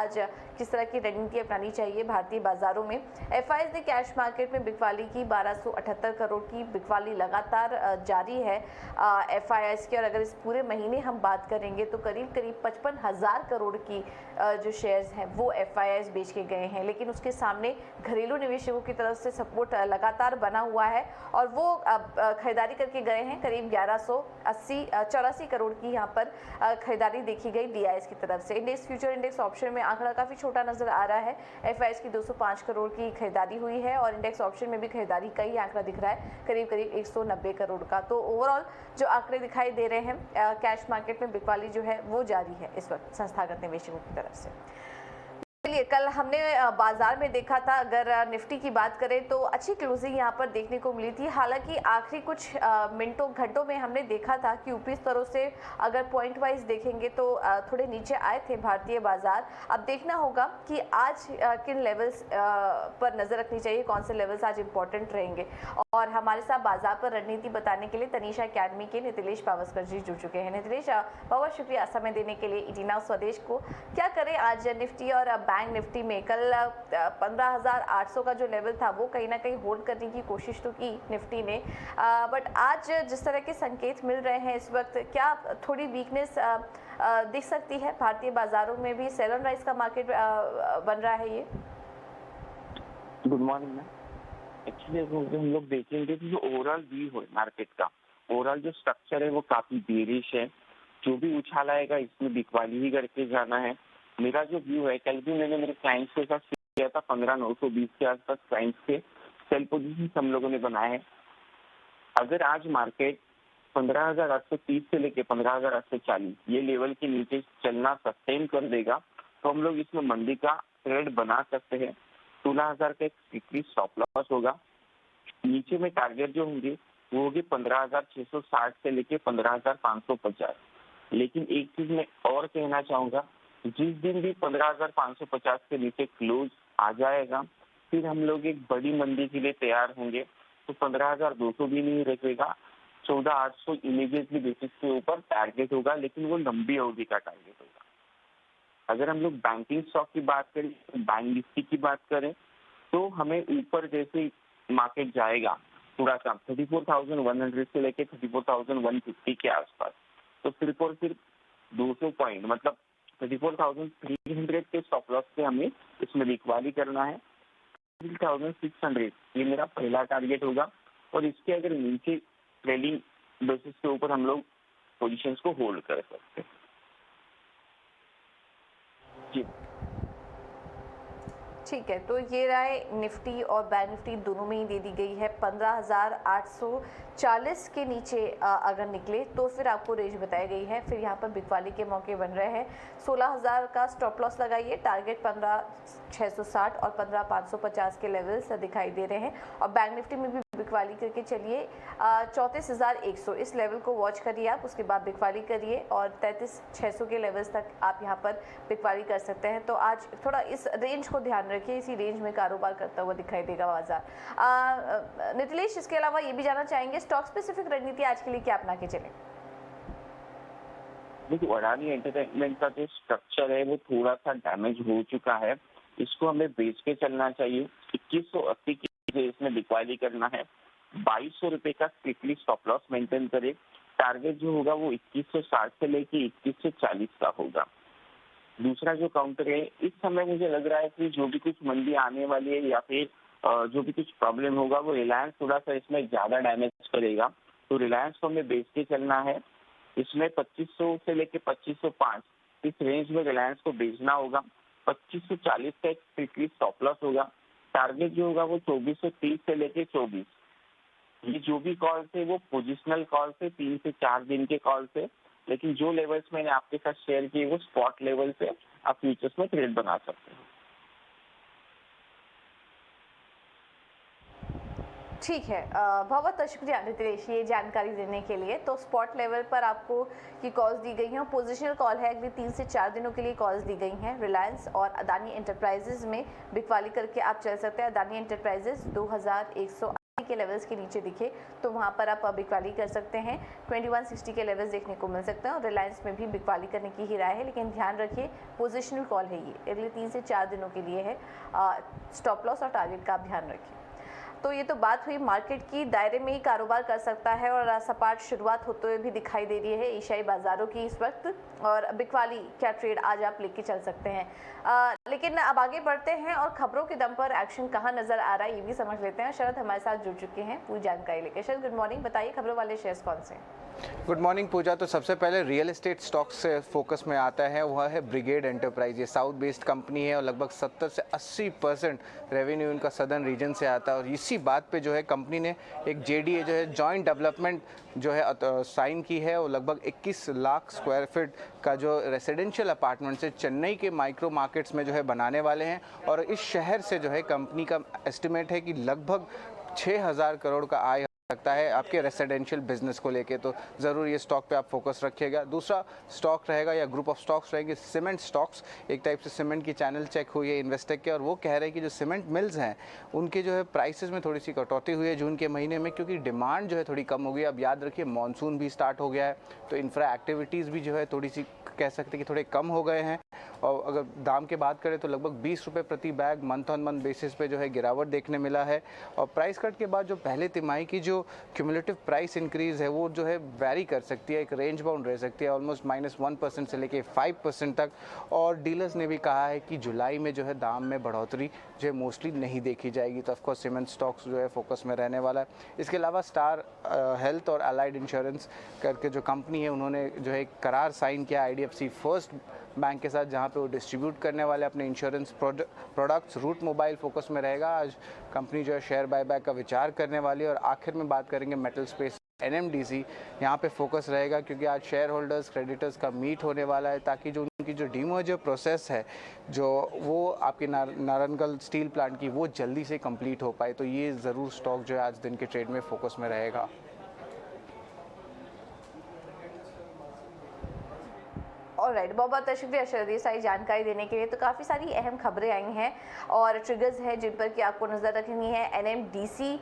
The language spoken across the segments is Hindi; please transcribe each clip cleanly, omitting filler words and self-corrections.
आज किस तरह की रणनीति अपनानी चाहिए भारतीय बाजारों में। एफआईआईज ने कैश मार्केट में बिकवाली की 1278 करोड़ की बिकवाली लगातार जारी है एफआईआईज की, और अगर इस पूरे महीने हम बात करेंगे तो करीब 55,000 करोड़ की जो शेयर्स हैं वो एफआईआईज बेच के गए हैं। लेकिन उसके सामने घरेलू निवेशकों की तरफ से सपोर्ट लगातार बना हुआ है और वो खरीदारी करके गए हैं। करीब 84 करोड़ की यहाँ पर खरीदारी देखी गई डीआईएस की तरफ से। इंडेक्स फ्यूचर इंडेक्स ऑप्शन में आंकड़ा काफी छोटा नजर आ रहा है। एफआईआईज की 205 करोड़ की खरीदारी हुई है और इंडेक्स ऑप्शन में भी खरीदारी का ही आंकड़ा दिख रहा है करीब 190 करोड़ का। तो ओवरऑल जो आंकड़े दिखाई दे रहे हैं कैश मार्केट में बिकवाली जो है वो जारी है इस वक्त संस्थागत निवेशकों की तरफ से। चलिए, कल हमने बाजार में देखा था, अगर निफ्टी की बात करें तो अच्छी क्लोजिंग यहाँ पर देखने को मिली थी। हालांकि आखिरी कुछ मिनटों घंटों में हमने देखा था कि ऊपरी स्तरों से अगर पॉइंट वाइज देखेंगे तो थोड़े नीचे आए थे भारतीय बाजार। अब देखना होगा कि आज किन लेवल्स पर नजर रखनी चाहिए, कौन से लेवल्स आज इंपॉर्टेंट रहेंगे। और हमारे साथ बाजार पर रणनीति बताने के लिए तनीषा अकेडमी के नितिलेश पावस्कर जी जुड़ चुके हैं। नितिलेश, बहुत शुक्रिया समय देने के लिए ईटी नाउ स्वदेश को। क्या करें आज निफ्टी और बैंक निफ्टी में? कल 15,800 का जो लेवल था वो कहीं ना कहीं होल्ड करने की कोशिश तो की निफ्टी ने, बट आज जिस तरह के संकेत मिल रहे हैं इस वक्त, क्या थोड़ी वीकनेस दिख सकती है भारतीय बाजारों में भी? सेल ऑन राइज का मार्केट बन रहा है ये। Good morning ma'am. एक्चुअली हम लोग देखेंगे कि जो ओवरऑल व्यू है मार्केट का, ओवरऑल जो स्ट्रक्चर है वो काफी बेरिश है। जो भी उछाल आएगा इसमें बिकवाली ही करके जाना है। मेरा जो व्यू है, कल भी मैंने मेरे क्लाइंट्स के साथ किया था, 15,920 के आसपास क्लाइंट्स के सेल पोजीशन हम लोगों ने बनाए हैं। अगर आज मार्केट 15,830 से लेके 15,840 ये लेवल के नीचे चलना सस्टेन कर देगा तो हम लोग इसमें मंदी का ट्रेड बना सकते हैं। 16,000 का एक स्टॉप लॉस होगा। नीचे में टारगेट जो होंगे वो होगी 15,660 से लेके 15,550। लेकिन एक चीज मैं और कहना चाहूंगा, जिस दिन भी 15,550 के नीचे क्लोज आ जाएगा फिर हम लोग एक बड़ी मंदी के लिए तैयार होंगे। तो 15,200 भी नहीं रखेगा, 14,800 इमीडिएटली बेसिस के ऊपर टारगेट होगा, लेकिन वो लंबी अवधि का टारगेट होगा। अगर हम लोग बैंकिंग स्टॉक की बात करें, बैंक निफ्टी की बात करें, तो हमें ऊपर जैसे मार्केट जाएगा थोड़ा सा 34,100 से लेके 34,150 के आसपास, तो सिर्फ और सिर्फ 200 पॉइंट मतलब 34,300 के स्टॉप लॉस से हमें इसमें बिकवाली करना है। 3,600 ये मेरा पहला टारगेट होगा और इसके अगर नीचे ट्रेडिंग बेसिस के ऊपर हम लोग पोजीशंस को होल्ड कर सकते हैं। जी ठीक है, तो ये राय निफ्टी और बैंक निफ्टी दोनों में ही दे दी गई है। 15,840 के नीचे अगर निकले तो फिर आपको रेंज बताई गई है। फिर यहाँ पर बिकवाली के मौके बन रहे हैं। 16,000 का स्टॉप लॉस लगाइए, टारगेट 15,660 और 15,550 के लेवल्स दिखाई दे रहे हैं। और बैंक निफ्टी में भी बिकवाली करके चलिए 34,100 इस लेवल को वॉच करिए आप, उसके बाद बिकवाली करिए और 33,600 के लेवल्स तक आप यहाँ पर बिकवाली कर सकते हैं। तो आज थोड़ा इस रेंज को ध्यान रखिए, इसी रेंज में कारोबार करता हुआ दिखाई देगा बाजार। नितिलेश, इसके अलावा ये भी जानना चाहेंगे स्टॉक स्पेसिफिक रणनीति आज के लिए क्या अपना के चले? देखिए, अडानी एंटरटेनमेंट का जो स्ट्रक्चर है वो थोड़ा सा डैमेज हो चुका है, इसको हमें बेच के चलना चाहिए। 2180 की इसमें बिकवाली करना है। 2,200 रुपए का स्ट्रिक्टली स्टॉप लॉस मेंटेन करे। टारगेट जो होगा वो 2160 से लेके 2140 का होगा। दूसरा जो काउंटर है, इस समय मुझे लग रहा है कि जो भी कुछ मंदी आने वाली है या फिर जो भी कुछ प्रॉब्लम होगा वो रिलायंस थोड़ा सा इसमें ज्यादा डैमेज करेगा, तो रिलायंस को हमें बेच के चलना है। इसमें 2500 से लेके 2505 इस रेंज में रिलायंस को बेचना होगा। 2540 का एक स्ट्रिक्टली स्टॉप लॉस होगा। टारगेट जो होगा वो 2430 से लेके 24। ये जो भी कॉल थे वो पोजिशनल कॉल थे, 3 से 4 दिन के कॉल थे, लेकिन जो लेवल्स मैंने आपके साथ शेयर किए वो स्पॉट लेवल से आप फ्यूचर्स में ट्रेड बना सकते हैं। ठीक है, बहुत शुक्रिया नितिलेश ये जानकारी देने के लिए। तो स्पॉट लेवल पर आपको की कॉल्स दी गई हैं, पोजिशनल कॉल है अगले 3 से 4 दिनों के लिए कॉल्स दी गई हैं। रिलायंस और अदानी एंटरप्राइजेज में बिकवाली करके आप चल सकते हैं। अदानी एंटरप्राइजेज 2,100 के लेवल्स के नीचे दिखे तो वहां पर आप बिकवाली कर सकते हैं। 2160 के लेवल्स देखने को मिल सकते हैं और रिलायंस में भी बिकवाली करने की ही राय है, लेकिन ध्यान रखिए पोजिशनल कॉल है, ये अगले 3 से 4 दिनों के लिए है। स्टॉप लॉस और टारगेट का आप ध्यान रखिए। तो ये तो बात हुई मार्केट की, दायरे में ही कारोबार कर सकता है और सपाट शुरुआत होते हुए भी दिखाई दे रही है एशियाई बाजारों की इस वक्त। और बिकवाली क्या ट्रेड आज आप लेके चल सकते हैं, लेकिन अब आगे बढ़ते हैं और खबरों के दम पर एक्शन कहाँ नजर आ रहा है ये भी समझ लेते हैं। शरद हमारे साथ जुड़ चुके हैं पूरी जानकारी लेकर। शरद गुड मॉर्निंग, बताइए खबरों वाले शेयर्स कौन से हैं? गुड मॉर्निंग पूजा। तो सबसे पहले रियल एस्टेट स्टॉक्स से फोकस में आता है, वह है ब्रिगेड एंटरप्राइज। ये साउथ बेस्ड कंपनी है और लगभग 70 से 80% रेवेन्यू इनका सदर्न रीजन से आता है। और इसी बात पे जो है कंपनी ने एक JDA जो है जॉइंट डेवलपमेंट जो है साइन की है और लगभग 21 लाख स्क्वायर फीट का जो रेसिडेंशियल अपार्टमेंट्स है चेन्नई के माइक्रो मार्केट्स में जो है बनाने वाले हैं। और इस शहर से जो है कंपनी का एस्टिमेट है कि लगभग 6000 करोड़ का आय लगता है आपके रेसिडेंशियल बिजनेस को लेके। तो ज़रूर ये स्टॉक पे आप फोकस रखिएगा। दूसरा स्टॉक रहेगा या ग्रुप ऑफ स्टॉक्स रहेंगे सीमेंट स्टॉक्स। एक टाइप से सीमेंट की चैनल चेक हुई है इन्वेस्टेक के और वो कह रहे हैं कि जो सीमेंट मिल्स हैं उनके जो है प्राइसेस में थोड़ी सी कटौती हुई है जून के महीने में, क्योंकि डिमांड जो है थोड़ी कम हो गई। अब याद रखिए मानसून भी स्टार्ट हो गया है तो इंफ्रा एक्टिविटीज़ भी जो है थोड़ी सी कह सकते हैं कि थोड़े कम हो गए हैं। और अगर दाम की बात करें तो लगभग 20 रुपये प्रति bag month on month basis पे जो है गिरावट देखने मिला है। और प्राइस कट के बाद जो पहले तिमाही की जो क्यूमुलेटिव प्राइस इंक्रीज है वो जो है वैरी कर सकती है, एक रेंज बाउंड रह सकती है ऑलमोस्ट -1% से लेके 5% तक। और डीलर्स ने भी कहा है कि जुलाई में जो है दाम में बढ़ोतरी जो है मोस्टली नहीं देखी जाएगी। तो ऑफकोर्स सीमेंट स्टॉक्स जो है फोकस में रहने वाला है। इसके अलावा स्टार हेल्थ और अलाइड इंश्योरेंस करके जो कंपनी है उन्होंने जो है करार साइन किया IDFC फर्स्ट बैंक के साथ, जहां पे वो डिस्ट्रीब्यूट करने वाले अपने insurance products. Route Mobile focus में रहेगा। आज कंपनी जो है शेयर बायबैक का विचार करने वाली है। और आखिर में बात करेंगे मेटल स्पेस NMDC, यहाँ पे फोकस रहेगा क्योंकि आज शेयर होल्डर्स क्रेडिटर्स का मीट होने वाला है ताकि जो उनकी जो डीमर्जर प्रोसेस है जो वो आपकी नारंगल स्टील प्लांट की वो जल्दी से कंप्लीट हो पाए। तो ये ज़रूर स्टॉक जो है आज दिन के ट्रेड में फोकस में रहेगा। ऑलराइट, बहुत बहुत शुक्रिया शरद ये सारी जानकारी देने के लिए। तो काफ़ी सारी अहम खबरें आई हैं और ट्रिगर्स हैं जिन पर कि आपको नज़र रखनी है। NMDC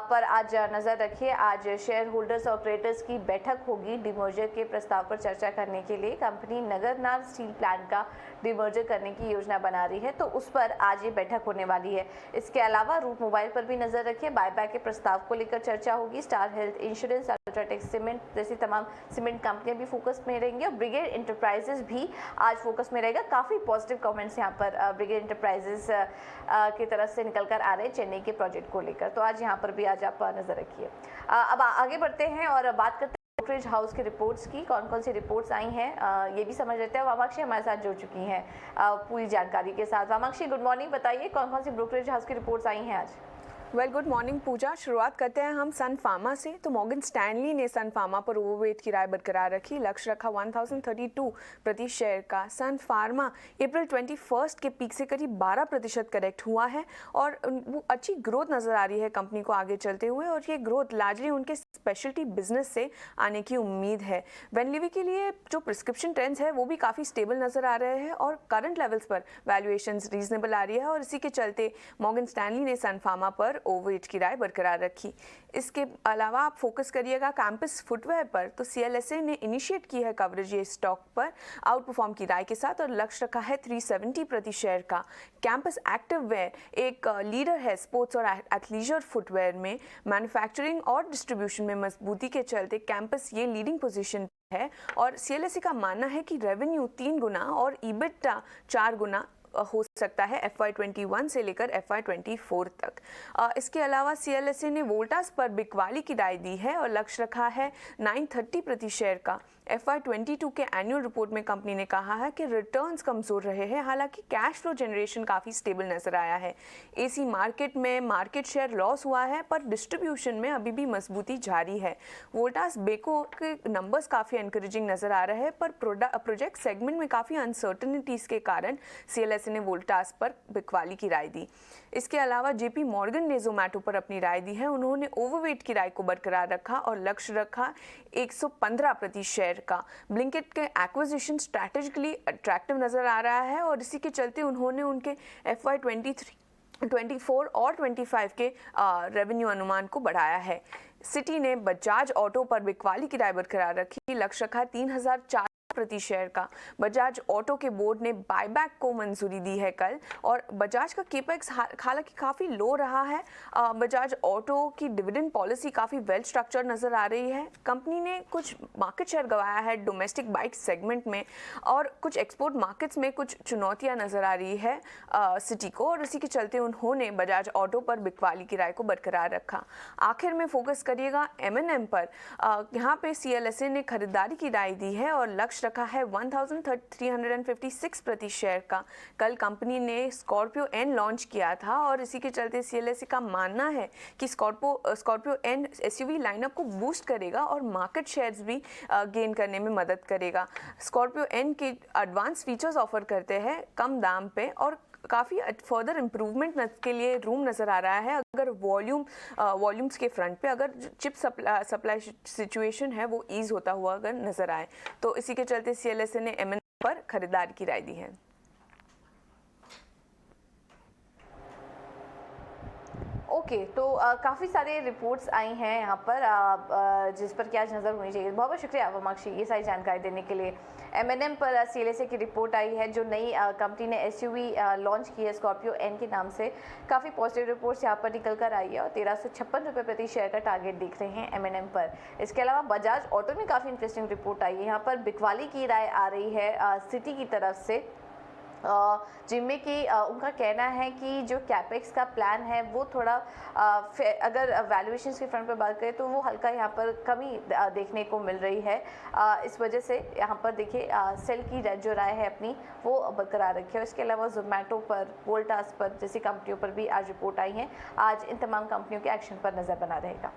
पर आज नज़र रखिए। आज शेयर होल्डर्स और क्रेडिटर्स की बैठक होगी डिमर्जर के प्रस्ताव पर चर्चा करने के लिए। कंपनी नगरनार स्टील प्लांट का डिमर्जर करने की योजना बना रही है तो उस पर आज ये बैठक होने वाली है। इसके अलावा रूट मोबाइल पर भी नज़र रखिए, बायबैक के प्रस्ताव को लेकर चर्चा होगी। Star health insurance, UltraTech cement जैसी तमाम सीमेंट कंपनियां भी फोकस में रहेंगी और ब्रिगेड एंटरप्राइजेस भी आज फोकस में रहेगा। काफ़ी पॉजिटिव कमेंट्स यहाँ पर ब्रिगेड एंटरप्राइजेस की तरफ से निकल कर आ रहे हैं चेन्नई के प्रोजेक्ट को लेकर। तो आज यहाँ पर भी आज आप नज़र रखिए। अब आगे बढ़ते हैं और बात करते हैं ब्रोकरेज हाउस की रिपोर्ट्स की। कौन कौन सी रिपोर्ट्स आई हैं ये भी समझ लेते हैं। वामाक्षी हमारे साथ जुड़ चुकी हैं पूरी जानकारी के साथ। वामाक्षी गुड मॉर्निंग, बताइए कौन कौन सी ब्रोकरेज हाउस की रिपोर्ट्स आई हैं आज? वेल गुड मॉर्निंग पूजा। शुरुआत करते हैं हम सन फार्मा से। तो मॉर्गन स्टैनली ने सन फार्मा पर ओवरवेट की राय बरकरार रखी, लक्ष्य रखा 1032 प्रति शेयर का। सन फार्मा अप्रैल 21 के पीक से करीब 12% करेक्ट हुआ है और वो अच्छी ग्रोथ नज़र आ रही है कंपनी को आगे चलते हुए और ये ग्रोथ लार्जली उनके स्पेशलिटी बिजनेस से आने की उम्मीद है। वेनलिवी के लिए जो प्रिस्क्रिप्शन ट्रेंड्स है वो भी काफ़ी स्टेबल नज़र आ रहे हैं और करंट लेवल्स पर वैल्यूएशंस रीजनेबल आ रही है और इसी के चलते मॉर्गन स्टैनली ने सन फार्मा पर ओवरवेट की राय बरकरार रखी। इसके अलावा आप फोकस करिएगा कैंपस फुटवेयर पर। तो CLSA ने इनिशिएट की है कवरेज ये स्टॉक पर आउट परफॉर्म की राय के साथ और लक्ष्य रखा है 370 प्रति शेयर का। कैंपस एक्टिव वेयर एक लीडर है स्पोर्ट्स और एथलीजर फुटवेयर में। मैन्युफैक्चरिंग और डिस्ट्रीब्यूशन में मजबूती के चलते कैंपस ये लीडिंग पोजीशन है और CLSA का मानना है कि रेवेन्यू 3 गुना और EBITDA 4 गुना हो सकता है FY21 से लेकर FY24 तक। इसके अलावा CLSA ने वोल्टास पर बिकवाली की राय दी है और लक्ष्य रखा है 930 प्रति शेयर का। FY22 के एनुअल रिपोर्ट में कंपनी ने कहा है कि रिटर्न्स कमजोर रहे हैं, हालांकि कैश फ्लो जनरेशन काफ़ी स्टेबल नजर आया है। AC मार्केट में मार्केट शेयर लॉस हुआ है पर डिस्ट्रीब्यूशन में अभी भी मजबूती जारी है। वोल्टास बेको के नंबर्स काफ़ी एनकरेजिंग नजर आ रहे हैं पर प्रोजेक्ट सेगमेंट में काफ़ी अनसर्टनिटीज़ के कारण CLSA ने वोल्टास पर बिकवाली की राय दी। इसके अलावा JP मॉर्गन ने जोमैटो पर अपनी राय दी है। उन्होंने ओवरवेट की राय को बरकरार रखा और लक्ष्य रखा 115 प्रति शेयर का। ब्लिंकिट के एक्विजिशन स्ट्रैटेजिकली अट्रैक्टिव नजर आ रहा है और इसी के चलते उन्होंने उनके FY23 24 और 25 के रेवेन्यू अनुमान को बढ़ाया है। सिटी ने बजाज ऑटो पर बिकवाली की राय बरकरार रखी, लक्ष्य रखा 3004 प्रति शेयर का। बजाज ऑटो के बोर्ड ने बायबैक को मंजूरी दी है कल, और बजाज का केपेक्स हालांकि काफ़ी लो रहा है। बजाज ऑटो की डिविडेंड पॉलिसी काफ़ी वेल स्ट्रक्चर नज़र आ रही है। कंपनी ने कुछ मार्केट शेयर गंवाया है डोमेस्टिक बाइक सेगमेंट में, और कुछ एक्सपोर्ट मार्केट्स में कुछ चुनौतियां नज़र आ रही है सिटी को, और इसी के चलते उन्होंने बजाज ऑटो पर बिकवाली की राय को बरकरार रखा। आखिर में फोकस करिएगा M&M पर। यहाँ पे CLSA ने खरीदारी की राय दी है और लक्ष्य रखा है 1356 प्रति शेयर का। कल कंपनी ने स्कॉर्पियो एन लॉन्च किया था, और इसी के चलते CLSA का मानना है कि स्कॉर्पियो एन SUV लाइनअप को बूस्ट करेगा और मार्केट शेयर्स भी गेन करने में मदद करेगा। स्कॉर्पियो एन के एडवांस फीचर्स ऑफर करते हैं कम दाम पे, और काफ़ी फर्दर इम्प्रूवमेंट के लिए रूम नज़र आ रहा है अगर वॉल्यूम्स के फ्रंट पे, अगर चिप सप्लाई सिचुएशन है वो ईज होता हुआ अगर नज़र आए, तो इसी के चलते CLSA ने M&M पर खरीदारी की राय दी है। ओके, तो काफ़ी सारे रिपोर्ट्स आई हैं यहाँ पर जिस पर क्या नज़र होनी चाहिए। बहुत बहुत शुक्रिया वमाक्षी ये सारी जानकारी देने के लिए। M&M पर CLSA की रिपोर्ट आई है, जो नई कंपनी ने SUV लॉन्च की है स्कॉर्पियो एन के नाम से। काफ़ी पॉजिटिव रिपोर्ट्स यहाँ पर निकल कर आई है, और 1356 रुपये प्रति शेयर का टारगेट देख रहे हैं M&M पर। इसके अलावा बजाज ऑटो में काफ़ी इंटरेस्टिंग रिपोर्ट आई है। यहाँ पर बिकवाली की राय आ रही है सिटी की तरफ से, जिनमें कि उनका कहना है कि जो कैपेक्स का प्लान है वो थोड़ा अगर वैल्यूएशन के फ्रंट पर बात करें तो वो हल्का यहाँ पर कमी देखने को मिल रही है। इस वजह से यहाँ पर देखिए सेल की जो राय है अपनी वो बरकरार रखी है। इसके अलावा जोमेटो पर, वोल्टास पर जैसी कंपनियों पर भी आज रिपोर्ट आई है। आज इन तमाम कंपनियों के एक्शन पर नज़र बना रहेगा।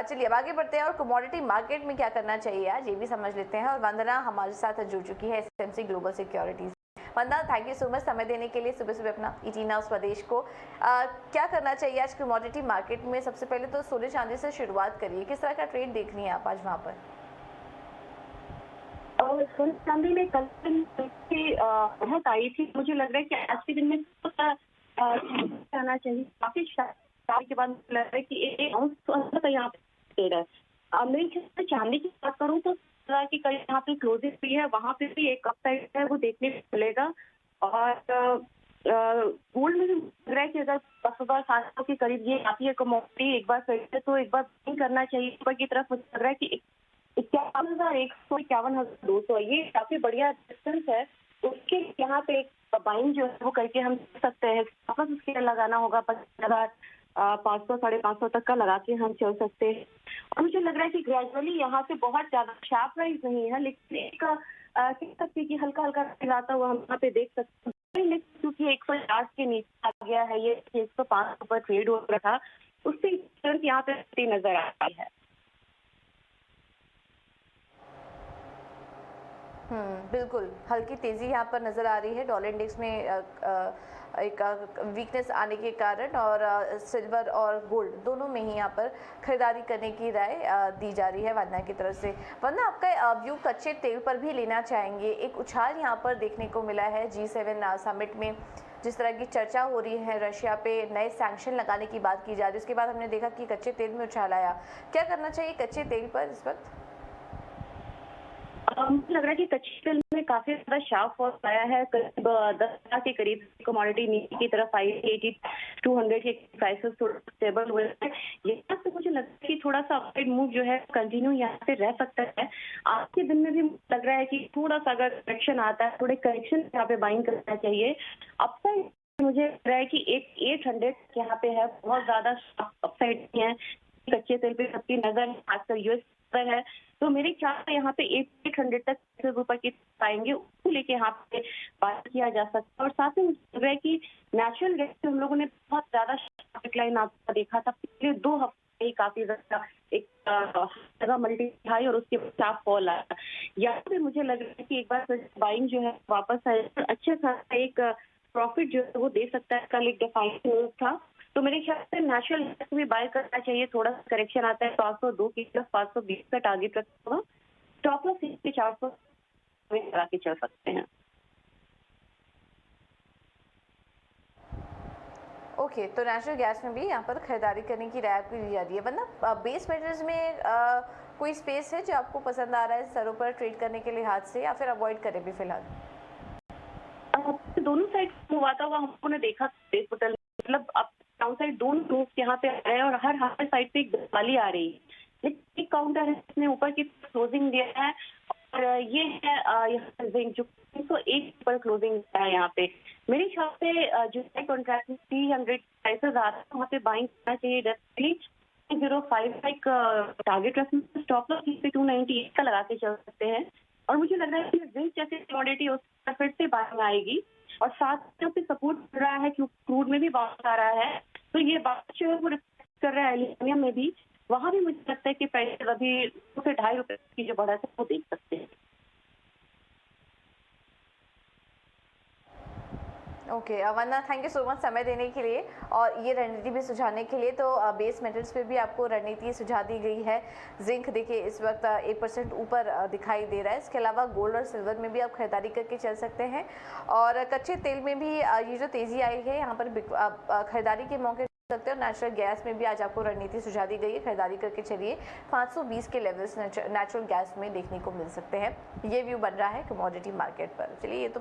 चलिए अब आगे बढ़ते हैं और कमोडिटी मार्केट में क्या करना चाहिए आज ये भी समझ लेते हैं। और वंदना हमारे साथ जुड़ चुकी है SMC global securities. Vandana, thank you so much समय देने के लिए सुबह सुबह अपना ET नाउ स्वदेश को। क्या करना चाहिए आज कमोडिटी मार्केट में? सबसे पहले तो सोने चांदी से शुरुआत करिए, किस तरह का ट्रेड देख रही हैं आप आज वहाँ पर? और सोने चांदी में कल बहुत आई थी, मुझे लग रहा है कि आज के दिन में आना चाहिए। काफी साल के बाद लग रहा है कि एक यहाँ पे है। मेरी चांदी की बात करूँ तो कि कल यहाँ पे क्लोजिंग भी है, वहाँ पे भी एक अपसाइड है वो देखने को मिलेगा। और गोल्ड में भी लग रहा है कि अगर 10,700 के करीब ये आती है कमोडिटी एक बार फिर से, तो एक बार करना चाहिए ऊपर की तरफ। मुझे लग रहा है कि 51,100 51,200 ये काफी बढ़िया डिस्टेंस है। उसके यहाँ पे एक बाइंग जो है वो करके हम सकते हैं, वापस उसके लगाना होगा 50,500 550 तक का लगा के हम चल सकते हैं। और मुझे लग रहा है कि ग्रेजुअली यहाँ से बहुत ज्यादा शार्प प्राइस नहीं है, लेकिन एक कह सकते हैं कि हल्का हल्का हिलाता हुआ हम यहाँ पे देख सकते हैं। क्योंकि 160 के नीचे आ गया है, ये 105 पर ट्रेड हो रहा था, उससे यहाँ पे नजर आ रही है। बिल्कुल हल्की तेज़ी यहाँ पर नज़र आ रही है डॉलर इंडेक्स में एक वीकनेस आने के कारण, और सिल्वर और गोल्ड दोनों में ही यहाँ पर खरीदारी करने की राय दी जा रही है वंदना की तरफ से। वंदना, आपका व्यू कच्चे तेल पर भी लेना चाहेंगे। एक उछाल यहाँ पर देखने को मिला है G7 समिट में, जिस तरह की चर्चा हो रही है, रशिया पे नए सैंक्शन लगाने की बात की जा रही है, उसके बाद हमने देखा कि कच्चे तेल में उछाल आया। क्या करना चाहिए कच्चे तेल पर इस वक्त? मुझे लग रहा है कि कच्चे तेल में काफी ज्यादा शार्प फॉल आया है, करीब 10,000 के करीब कमोडिटी नीचे की तरफ आई है। 8200 के प्राइसेस थोड़ा स्टेबल हुए हैं। यहाँ से मुझे लगता है कि थोड़ा सा अपसाइड मूव जो है कंटिन्यू यहाँ पे रह सकता है। आज के दिन में भी लग रहा है कि थोड़ा सा अगर करेक्शन आता है, थोड़े करेक्शन यहाँ पे बाइंग करना चाहिए। अपसाइड मुझे लग रहा है कि 800 यहाँ पे है, बहुत ज्यादा अपसाइड नहीं है। कच्चे तेल पे सबकी नजर खासकर US पर है, तो मेरे ख्याल से यहाँ पे 800 तक ऊपर की आएंगे, उसको लेके यहाँ पे बात किया जा सकता है। और साथ में मुझे लग रहा है कि नेचुरल गैस से हम लोगों ने बहुत ज्यादा डिक्लाइन आपका देखा था पिछले 2 हफ्ते ही, काफी ज्यादा एक जगह मल्टी हाई और उसके बाद फॉल आया। यहाँ पे मुझे लग रहा है कि एक बार बाइंग जो है वापस आए, अच्छा खासा एक प्रॉफिट जो है वो दे सकता है। कल एक डिफाइनिंग मूव था, तो मेरे ख्याल से नेचुरल गैस भी बाय करना चाहिए। थोड़ा सा करेक्शन आता है 502 की तरफ, 520 का टारगेट रखा होगा। स्टॉप लॉस 400 लगा के चल सकते हैं। ओके, तो नेचुरल गैस में भी यहाँ पर खरीदारी करने की राय आपकी दी जा रही है, वरना बेस मेटल्स में कोई स्पेस है जो आपको पसंद आ रहा है स्तरों पर ट्रेड करने के लिहाज से, या फिर अवॉइड करें भी फिलहाल? दोनों साइड मूव आता हुआ हमको ने देखा बेस मेटल, मतलब अब डाउन साइड दोनों मूव यहाँ पे आ रहे हैं और हर साइड पे एक दिवाली आ रही है, लेकिन एक काउंटर है इसने ऊपर की क्लोजिंग दिया है और ये है यहाँ जिंक जो 301 पर क्लोजिंग है यहाँ पे। मेरे हिसाब से जो कॉन्ट्रैक्ट में 300 प्राइसेस आ रहा है वहाँ पे बाइंग करना चाहिए डेफिनेटली। 0.5 का एक टारगेट रखना, स्टॉप लॉस पे 298 का लगा के चल सकते हैं और मुझे लग रहा है कि जिंक जैसे कमोडिटी उस पर फिर से बाइंग आएगी और साथ में पे सपोर्ट कर रहा है क्योंकि क्रूड में भी बाउंस आ रहा है, तो ये बात जो है वो रिफ्लेक्ट कर रहा है एल्यूमिनियम में भी। वहाँ भी मुझे लगता है कि प्राइस अभी 2 से 2.5 रुपए की जो बढ़त है वो देख सकते हैं। Okay Vandana, thank you so much समय देने के लिए और ये रणनीति भी सुझाने के लिए। तो बेस मेटल्स पे भी आपको रणनीति सुझा दी गई है। जिंक देखिए इस वक्त 1% ऊपर दिखाई दे रहा है। इसके अलावा गोल्ड और सिल्वर में भी आप खरीदारी करके चल सकते हैं और कच्चे तेल में भी ये जो तेज़ी आई है यहाँ पर खरीदारी के मौके सकते हैं। और नेचुरल गैस में भी आज आपको रणनीति सुझा दी गई है, खरीदारी करके चलिए। 520 के लेवल्स नेचुरल गैस में देखने को मिल सकते हैं। ये व्यू बन रहा है कमोडिटी मार्केट पर। चलिए ये तो